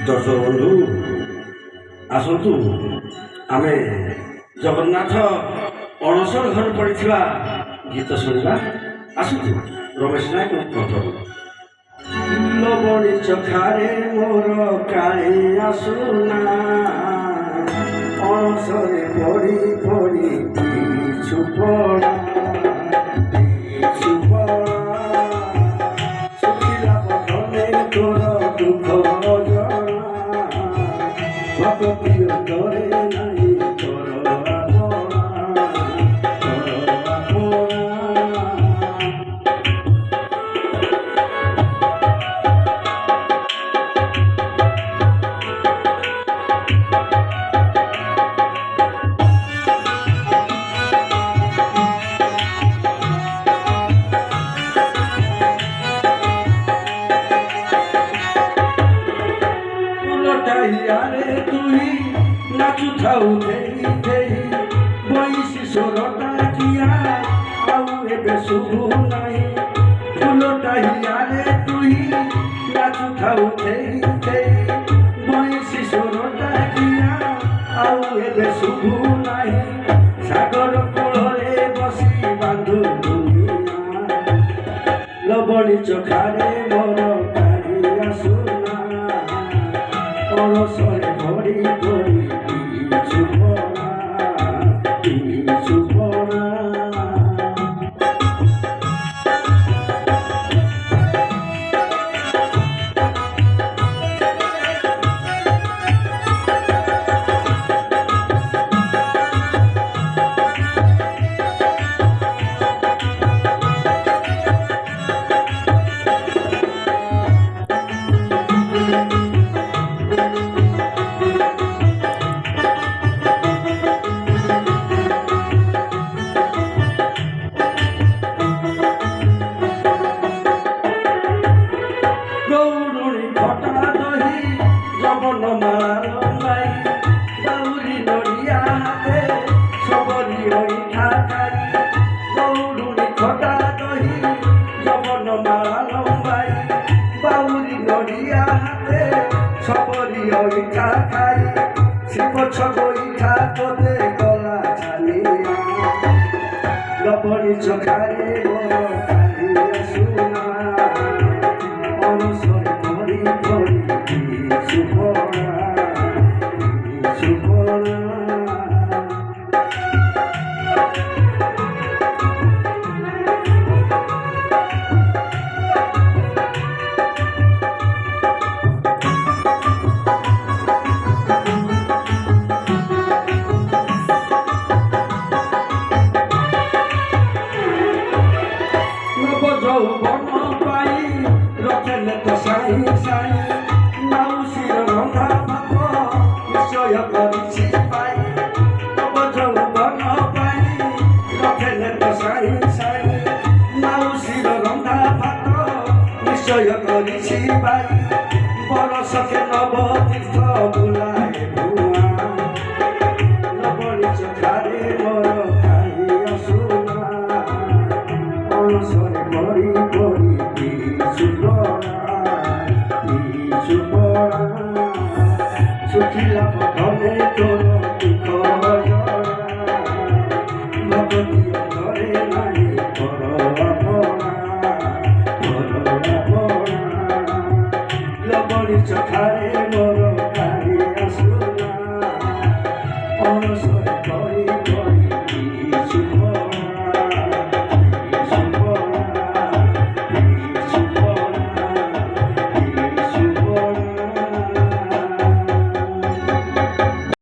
ଦର୍ଶକ ବନ୍ଧୁ ଆସନ୍ତୁ ଆମେ ଜଗନ୍ନାଥ ଅଣସର ଘରେ ପଡ଼ିଥିବା ଗୀତ ଶୁଣିବା। ଆସନ୍ତୁ ରମେଶ ନାୟକ କଣ୍ଠରୁ। ଲବଣୀ ଚଖାରେ ମୋର କାଳି ଆସୁନା, ଅଣସରେ ପଡ଼ି ପଡ଼ି ଛୁପଡ଼ା ଶୁଖିଲା ପଥରେ ତୋର ଦୁଃଖ ଭକ୍ତି ଅନ୍ତରେ ନାହିଁ ତୋର ইয়ারে তুই নাচুথাউ ধেই ধেই বইসি সোরটা জিয়া আউ এবে শুভু নাই ফুলটা ইয়ারে তুই নাচুথাউ ধেই ধেই বইসি সোরটা জিয়া আউ এবে শুভু নাই সাগর কূଳରେ বসি বাঁধু দুনিয়া লবণী চখারে মোর কালি আসুনা অনসরে ভরি ভরি ছুপনা ছুপনা গৌরী ঘটা দহি যবন মালাই গৌরী নড়িয়া হাতে সবরি রইঠা খাই গৌরী ঘটা দহি যবন মালাই বাউরি নড়িয়া হাতে সবরি রইঠা খাই শিবছ গইঠা তোতে গলা ছালিয়া লবণী চখারে মোর কালি আসুনা অনসর ভরি ভরি ছুপনা ছুপনা যৌবন পাই রচলে তো সাই সাই মাউসির রন্ধা ভাত নিশ্চয় করিছি পাই তব যৌবন পাই রচলে তো সাই সাই মাউসির রন্ধা ভাত নিশ্চয় করিছি পাই বরষকে নব তীর্থ বুলায় ভুয়া লবণী চখারে মোর কালি আসুনা অনসরে ভরি ভরি ছুপনা শুখিলা পথরে তোর দুঃখ ভক্তি অন্তরে নাই পর আপনা লবণী চখারে মোর কালি আসুনা অনসরে ভরি